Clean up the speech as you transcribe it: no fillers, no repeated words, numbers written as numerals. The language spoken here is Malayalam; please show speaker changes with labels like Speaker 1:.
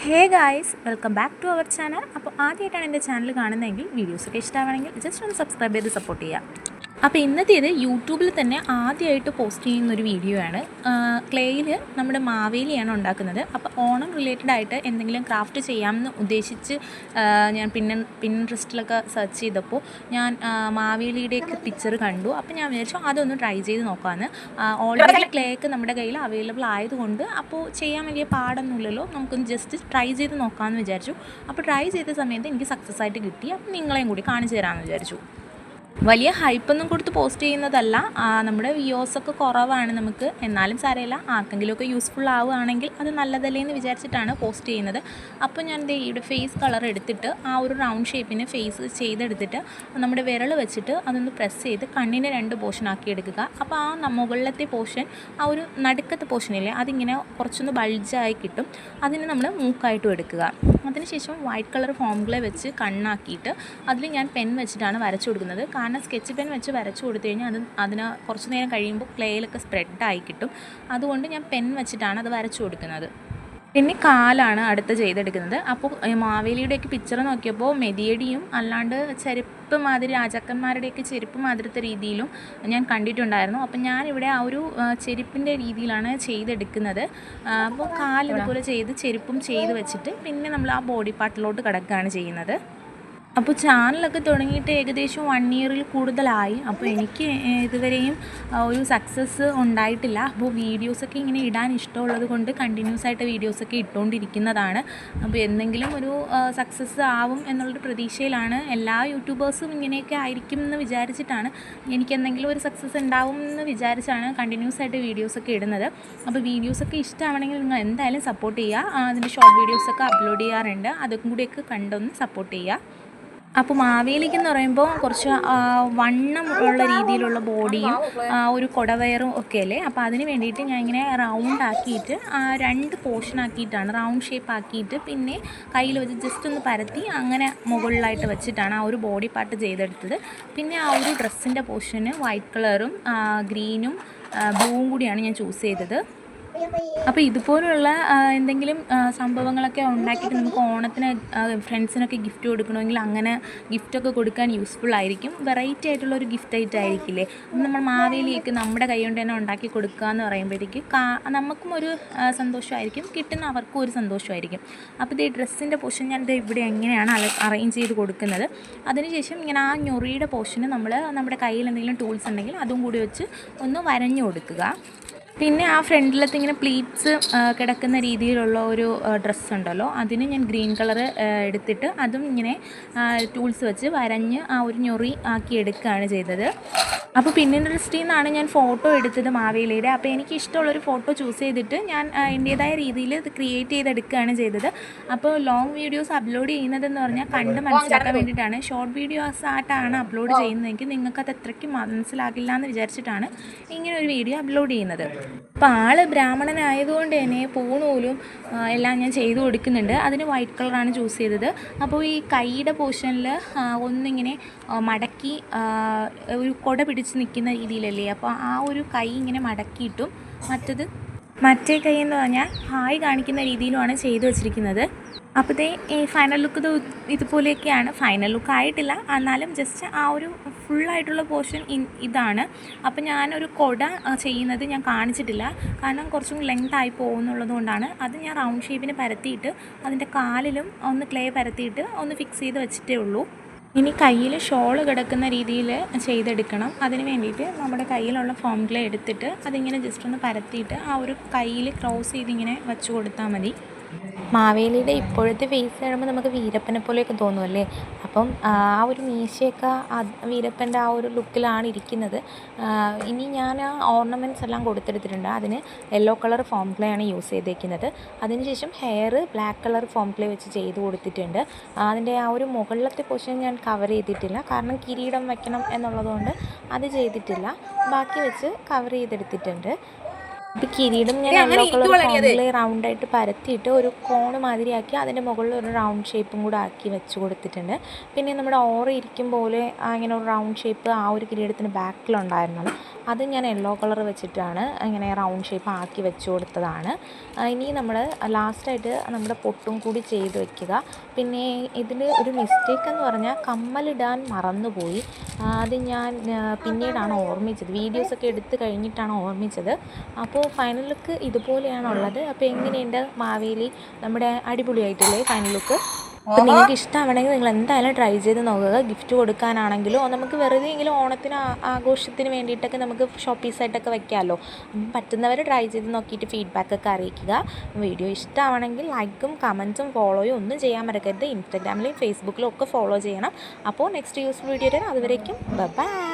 Speaker 1: Hey guys, welcome back to our channel. അപ്പോൾ ആദ്യമായിട്ടാണ് എൻ്റെ ചാനൽ കാണുന്നതെങ്കിൽ വീഡിയോസൊക്കെ ഇഷ്ടമാണെങ്കിൽ ജസ്റ്റ് ഒന്ന് സബ്സ്ക്രൈബ് ചെയ്ത് സപ്പോർട്ട് ചെയ്യുക. അപ്പോൾ ഇന്നത്തേത് യൂട്യൂബിൽ തന്നെ ആദ്യമായിട്ട് പോസ്റ്റ് ചെയ്യുന്നൊരു വീഡിയോ ആണ്. ക്ലേയിൽ നമ്മുടെ മാവേലിയാണ് ഉണ്ടാക്കുന്നത്. അപ്പോൾ ഓണം റിലേറ്റഡ് ആയിട്ട് എന്തെങ്കിലും ക്രാഫ്റ്റ് ചെയ്യാമെന്ന് ഉദ്ദേശിച്ച് ഞാൻ പിൻട്രസ്റ്റിലൊക്കെ സെർച്ച് ചെയ്തപ്പോൾ ഞാൻ മാവേലിയുടെയൊക്കെ പിക്ചർ കണ്ടു. അപ്പോൾ ഞാൻ വിചാരിച്ചു അതൊന്ന് ട്രൈ ചെയ്ത് നോക്കാമെന്ന്. ഓൾറെഡി ക്ലേക്ക് നമ്മുടെ കയ്യിൽ അവൈലബിൾ ആയതുകൊണ്ട് അപ്പോൾ ചെയ്യാൻ വലിയ പാടൊന്നുമില്ലല്ലോ, നമുക്കൊന്ന് ജസ്റ്റ് ട്രൈ ചെയ്ത് നോക്കാമെന്ന് വിചാരിച്ചു. അപ്പോൾ ട്രൈ ചെയ്ത സമയത്ത് എനിക്ക് സക്സസ് ആയിട്ട് കിട്ടി. അപ്പോൾ നിങ്ങളെയും കൂടി കാണിച്ചു തരാമെന്ന് വിചാരിച്ചു. വലിയ ഹൈപ്പൊന്നും കൊടുത്ത് പോസ്റ്റ് ചെയ്യുന്നതല്ല, നമ്മുടെ വ്യൂസൊക്കെ കുറവാണ് നമുക്ക്. എന്നാലും സാരമില്ല, ആർക്കെങ്കിലുമൊക്കെ യൂസ്ഫുൾ ആവുകയാണെങ്കിൽ അത് നല്ലതല്ലേ എന്ന് വിചാരിച്ചിട്ടാണ് പോസ്റ്റ് ചെയ്യുന്നത്. അപ്പോൾ ഞാൻ ഇവിടെ ഫേസ് കളർ എടുത്തിട്ട് ആ ഒരു റൗണ്ട് ഷേപ്പിന് ഫേസ് ചെയ്തെടുത്തിട്ട് നമ്മുടെ വിരൽ വെച്ചിട്ട് അതൊന്ന് പ്രസ് ചെയ്ത് കണ്ണിനെ 2 പോർഷനാക്കി എടുക്കുക. അപ്പോൾ ആ മുകളിലത്തെ പോർഷൻ, ആ ഒരു നടുക്കത്തെ പോർഷനില്ലേ, അതിങ്ങനെ കുറച്ചൊന്ന് ബൾജായി കിട്ടും. അതിന് നമ്മൾ മൂക്കായിട്ടും എടുക്കുക. അതിനുശേഷം വൈറ്റ് കളർ ഫോംഗ്ലേ വെച്ച് കണ്ണാക്കിയിട്ട് അതിൽ ഞാൻ പെൻ വെച്ചിട്ടാണ് വരച്ചു കൊടുക്കുന്നത്. കാരണം സ്കെച്ച് പെൻ വെച്ച് വരച്ചു കൊടുത്തു കഴിഞ്ഞാൽ അതിന് കുറച്ച് നേരം കഴിയുമ്പോൾ ക്ലേയിലൊക്കെ സ്പ്രെഡായി കിട്ടും. അതുകൊണ്ട് ഞാൻ പെൻ വെച്ചിട്ടാണ് അത് വരച്ചു കൊടുക്കുന്നത്. പിന്നെ കാലാണ് അടുത്ത് ചെയ്തെടുക്കുന്നത്. അപ്പോൾ മാവേലിയുടെയൊക്കെ പിക്ചർ നോക്കിയപ്പോൾ മെതിയടിയും അല്ലാണ്ട് ചെരുപ്പ് മാതിരി രാജാക്കന്മാരുടെയൊക്കെ ചെരുപ്പ് മാതിരത്തെ രീതിയിലും ഞാൻ കണ്ടിട്ടുണ്ടായിരുന്നു. അപ്പം ഞാനിവിടെ ആ ഒരു ചെരുപ്പിൻ്റെ രീതിയിലാണ് ചെയ്തെടുക്കുന്നത്. അപ്പോൾ കാലിതുപോലെ ചെയ്ത് ചെരുപ്പും ചെയ്ത് വെച്ചിട്ട് പിന്നെ നമ്മൾ ആ ബോഡി പാർട്ടിലോട്ട് കിടക്കുകയാണ് ചെയ്യുന്നത്. അപ്പോൾ ചാനലൊക്കെ തുടങ്ങിയിട്ട് ഏകദേശം 1 ഇയറിൽ കൂടുതലായി. അപ്പോൾ എനിക്ക് ഇതുവരെയും ഒരു സക്സസ് ഉണ്ടായിട്ടില്ല. അപ്പോൾ വീഡിയോസൊക്കെ ഇങ്ങനെ ഇടാൻ ഇഷ്ടമുള്ളത് കൊണ്ട് കണ്ടിന്യൂസ് ആയിട്ട് വീഡിയോസൊക്കെ ഇട്ടുകൊണ്ടിരിക്കുന്നതാണ്. അപ്പോൾ എന്തെങ്കിലും ഒരു സക്സസ് ആവും എന്നുള്ളൊരു പ്രതീക്ഷയിലാണ്. എല്ലാ യൂട്യൂബേഴ്സും ഇങ്ങനെയൊക്കെ ആയിരിക്കും എന്ന് വിചാരിച്ചിട്ടാണ്, എനിക്ക് എന്തെങ്കിലും ഒരു സക്സസ് ഉണ്ടാവും എന്ന് വിചാരിച്ചാണ് കണ്ടിന്യൂസ് ആയിട്ട് വീഡിയോസൊക്കെ ഇടുന്നത്. അപ്പോൾ വീഡിയോസൊക്കെ ഇഷ്ടമാണെങ്കിൽ നിങ്ങൾ എന്തായാലും സപ്പോർട്ട് ചെയ്യുക. അതിൻ്റെ ഷോർട്ട് വീഡിയോസൊക്കെ അപ്ലോഡ് ചെയ്യാറുണ്ട്, അതും കൂടിയൊക്കെ കണ്ടൊന്ന് സപ്പോർട്ട് ചെയ്യുക. അപ്പോൾ മാവേലിക്ക് എന്ന് പറയുമ്പോൾ കുറച്ച് വണ്ണം ഉള്ള രീതിയിലുള്ള ബോഡിയും ഒരു കുടവയറും ഒക്കെ അല്ലേ. അപ്പോൾ അതിന് വേണ്ടിയിട്ട് ഞാൻ ഇങ്ങനെ റൗണ്ട് ആക്കിയിട്ട് 2 പോർഷൻ ആക്കിയിട്ടാണ്, റൗണ്ട് ഷേപ്പ് ആക്കിയിട്ട് പിന്നെ കയ്യിൽ വെച്ച് ജസ്റ്റ് ഒന്ന് പരത്തി അങ്ങനെ മുകളിലായിട്ട് വെച്ചിട്ടാണ് ആ ഒരു ബോഡി പാർട്ട് ചെയ്തെടുത്തത്. പിന്നെ ആ ഒരു ഡ്രസ്സിൻ്റെ പോർഷന് വൈറ്റ് കളറും ഗ്രീനും ബ്ലൂവും കൂടിയാണ് ഞാൻ ചൂസ് ചെയ്തത്. അപ്പോൾ ഇതുപോലുള്ള എന്തെങ്കിലും സംഭവങ്ങളൊക്കെ ഉണ്ടാക്കിയിട്ട് നമുക്ക് ഓണത്തിന് ഫ്രണ്ട്സിനൊക്കെ ഗിഫ്റ്റ് കൊടുക്കണമെങ്കിൽ അങ്ങനെ ഗിഫ്റ്റൊക്കെ കൊടുക്കാൻ യൂസ്ഫുൾ ആയിരിക്കും. വെറൈറ്റി ആയിട്ടുള്ളൊരു ഗിഫ്റ്റ് ആയിട്ടായിരിക്കില്ലേ. അപ്പം നമ്മൾ മാവേലിയൊക്കെ നമ്മുടെ കൈ കൊണ്ട് തന്നെ ഉണ്ടാക്കി കൊടുക്കുക എന്ന് പറയുമ്പോഴത്തേക്ക് നമുക്കും ഒരു സന്തോഷമായിരിക്കും, കിട്ടുന്ന അവർക്കും ഒരു സന്തോഷമായിരിക്കും. അപ്പോൾ ഈ ഡ്രസ്സിൻ്റെ പോർഷൻ ഞാൻ ഇവിടെ എങ്ങനെയാണ് അറേഞ്ച് ചെയ്ത് കൊടുക്കുന്നത്. അതിനുശേഷം ഇങ്ങനെ ആ ഞൊറിയുടെ പോർഷന് നമ്മൾ നമ്മുടെ കയ്യിൽ എന്തെങ്കിലും ടൂൾസ് ഉണ്ടെങ്കിൽ അതും കൂടി വെച്ച് ഒന്ന് വരഞ്ഞു കൊടുക്കുക. പിന്നെ ആ ഫ്രണ്ടിലത്തെ ഇങ്ങനെ പ്ലീറ്റ്സ് കിടക്കുന്ന രീതിയിലുള്ള ഒരു ഡ്രസ്സ് ഉണ്ടല്ലോ, അതിന് ഞാൻ ഗ്രീൻ കളർ എടുത്തിട്ട് അതും ഇങ്ങനെ ടൂൾസ് വെച്ച് വരഞ്ഞ് ആ ഒരു ഞൊറി ആക്കി എടുക്കുകയാണ് ചെയ്തത്. അപ്പോൾ പിന്നിൻട്രസ്റ്റിൽ നിന്നാണ് ഞാൻ ഫോട്ടോ എടുത്തത് മാവേലിയുടെ. അപ്പോൾ എനിക്ക് ഇഷ്ടമുള്ളൊരു ഫോട്ടോ ചൂസ് ചെയ്തിട്ട് ഞാൻ എൻ്റേതായ രീതിയിൽ ഇത് ക്രിയേറ്റ് ചെയ്തെടുക്കുകയാണ് ചെയ്തത്. അപ്പോൾ ലോങ് വീഡിയോസ് അപ്ലോഡ് ചെയ്യുന്നതെന്ന് പറഞ്ഞാൽ കണ്ട് മനസ്സിലാക്കാൻ വേണ്ടിയിട്ടാണ്. ഷോർട്ട് വീഡിയോസ് ആയിട്ടാണ് അപ്ലോഡ് ചെയ്യുന്നതെങ്കിൽ നിങ്ങൾക്കത് അത്രയ്ക്ക് മനസ്സിലാകില്ല എന്ന് വിചാരിച്ചിട്ടാണ് ഇങ്ങനെ ഒരു വീഡിയോ അപ്ലോഡ് ചെയ്യുന്നത്. അപ്പോൾ ആൾ ബ്രാഹ്മണനായതുകൊണ്ട് തന്നെ പൂണൂലും എല്ലാം ഞാൻ ചെയ്തു കൊടുക്കുന്നുണ്ട്. അതിന് വൈറ്റ് കളറാണ് ചൂസ് ചെയ്തത്. അപ്പോൾ ഈ കൈയുടെ പോർഷനിൽ ഒന്നിങ്ങനെ മടക്കി ഒരു കൊട പിടിച്ച് നിൽക്കുന്ന രീതിയിലല്ലേ, അപ്പോൾ ആ ഒരു കൈ ഇങ്ങനെ മടക്കിയിട്ടും മറ്റേ കൈ എന്ന് പറഞ്ഞാൽ ഹായ് കാണിക്കുന്ന രീതിയിലുമാണ് ചെയ്തു വച്ചിരിക്കുന്നത്. അപ്പോൾ ഈ ഫൈനൽ ലുക്ക് ഇതുപോലെയൊക്കെയാണ്. ഫൈനൽ ലുക്ക് ആയിട്ടില്ല, എന്നാലും ജസ്റ്റ് ആ ഒരു ഫുള്ളായിട്ടുള്ള പോർഷൻ ഇതാണ്. അപ്പോൾ ഞാനൊരു കൊട ചെയ്യുന്നത് ഞാൻ കാണിച്ചിട്ടില്ല, കാരണം കുറച്ചും ലെങ്ത് ആയി പോകുന്നുള്ളത് കൊണ്ടാണ്. അത് ഞാൻ റൗണ്ട് ഷേപ്പിന് പരത്തിയിട്ട് അതിൻ്റെ കാലിലും ഒന്ന് ക്ലേ പരത്തിയിട്ട് ഒന്ന് ഫിക്സ് ചെയ്ത് വെച്ചിട്ടേ ഉള്ളൂ. ഇനി കയ്യിൽ ഷോള് കിടക്കുന്ന രീതിയിൽ ചെയ്തെടുക്കണം. അതിന് വേണ്ടിയിട്ട് നമ്മുടെ കയ്യിലുള്ള ഫോം ക്ലേ എടുത്തിട്ട് അതിങ്ങനെ ജസ്റ്റ് ഒന്ന് പരത്തിയിട്ട് ആ ഒരു കയ്യിൽ ക്രോസ് ചെയ്തിങ്ങനെ വെച്ച് കൊടുത്താൽ മതി. മാവേലിയുടെ ഇപ്പോഴത്തെ ഫേസ് കാണുമ്പോൾ നമുക്ക് വീരപ്പനെ പോലെയൊക്കെ തോന്നുമല്ലേ. അപ്പം ആ ഒരു മീശയൊക്കെ വീരപ്പൻ്റെ ആ ഒരു ലുക്കിലാണ് ഇരിക്കുന്നത്. ഇനി ഞാൻ ഓർണമെൻറ്റ്സ് എല്ലാം കൊടുത്തെടുത്തിട്ടുണ്ട്. അതിന് യെല്ലോ കളർ ഫോം ക്ലേ ആണ് യൂസ് ചെയ്തേക്കുന്നത്. അതിനുശേഷം hair black colour form clay വെച്ച് ചെയ്ത് കൊടുത്തിട്ടുണ്ട്. അതിൻ്റെ ആ ഒരു മുകളിലത്തെ പോർഷൻ ഞാൻ കവർ ചെയ്തിട്ടില്ല, കാരണം കിരീടം വയ്ക്കണം എന്നുള്ളതുകൊണ്ട് അത് ചെയ്തിട്ടില്ല. ബാക്കി വെച്ച് കവർ ചെയ്തെടുത്തിട്ടുണ്ട്. ഇപ്പോൾ കിരീടം ഞാൻ യെല്ലോ കളർ കോണിൽ റൗണ്ടായിട്ട് പരത്തിയിട്ട് ഒരു കോണ് മാതിരിയാക്കി അതിൻ്റെ മുകളിൽ ഒരു റൗണ്ട് ഷേപ്പും കൂടെ ആക്കി വെച്ച് കൊടുത്തിട്ടുണ്ട്. പിന്നെ നമ്മുടെ ഓറ ഇരിക്കും പോലെ ഇങ്ങനെ ഒരു റൗണ്ട് ഷേപ്പ് ആ ഒരു കിരീടത്തിന് ബാക്കിലുണ്ടായിരുന്നത്, അത് ഞാൻ യെല്ലോ കളർ വെച്ചിട്ടാണ് ഇങ്ങനെ റൗണ്ട് ഷേപ്പ് ആക്കി വെച്ച് കൊടുത്തതാണ്. ഇനി നമ്മൾ ലാസ്റ്റായിട്ട് നമ്മുടെ പൊട്ടും കൂടി ചെയ്ത് വെക്കുക. പിന്നെ ഇതിൽ ഒരു മിസ്റ്റേക്ക് എന്ന് പറഞ്ഞാൽ കമ്മലിടാൻ മറന്നുപോയി. അത് ഞാൻ പിന്നീടാണ് ഓർമ്മിച്ചത്, വീഡിയോസൊക്കെ എടുത്ത് കഴിഞ്ഞിട്ടാണ് ഓർമ്മിച്ചത്. അപ്പോൾ ഫൈനൽ ലുക്ക് ഇതുപോലെയാണുള്ളത്. അപ്പോൾ എങ്ങനെയുണ്ട് മാവേലി? നമ്മുടെ അടിപൊളിയായിട്ടില്ലേ ഫൈനൽ ലുക്ക്? അപ്പോൾ നിങ്ങൾക്ക് ഇഷ്ടമാണെങ്കിൽ നിങ്ങൾ എന്തായാലും ട്രൈ ചെയ്ത് നോക്കുക. ഗിഫ്റ്റ് കൊടുക്കാനാണെങ്കിലോ നമുക്ക് വെറുതെ എങ്കിലും ഓണത്തിന് ആഘോഷത്തിന് വേണ്ടിയിട്ടൊക്കെ നമുക്ക് ഷോപ്പ് പീസായിട്ടൊക്കെ വെക്കാമല്ലോ. പറ്റുന്നവർ ട്രൈ ചെയ്ത് നോക്കിയിട്ട് ഫീഡ്ബാക്കൊക്കെ അറിയിക്കുക. വീഡിയോ ഇഷ്ടമാണെങ്കിൽ ലൈക്കും കമൻറ്റും ഫോളോയും ഒന്നും ചെയ്യാൻ മറക്കരുത്. ഇൻസ്റ്റാഗ്രാമിലും ഫേസ്ബുക്കിലും ഒക്കെ ഫോളോ ചെയ്യണം. അപ്പോൾ നെക്സ്റ്റ് യൂസ്ഫുൾ വീഡിയോ അതുവരേക്കും ബൈ.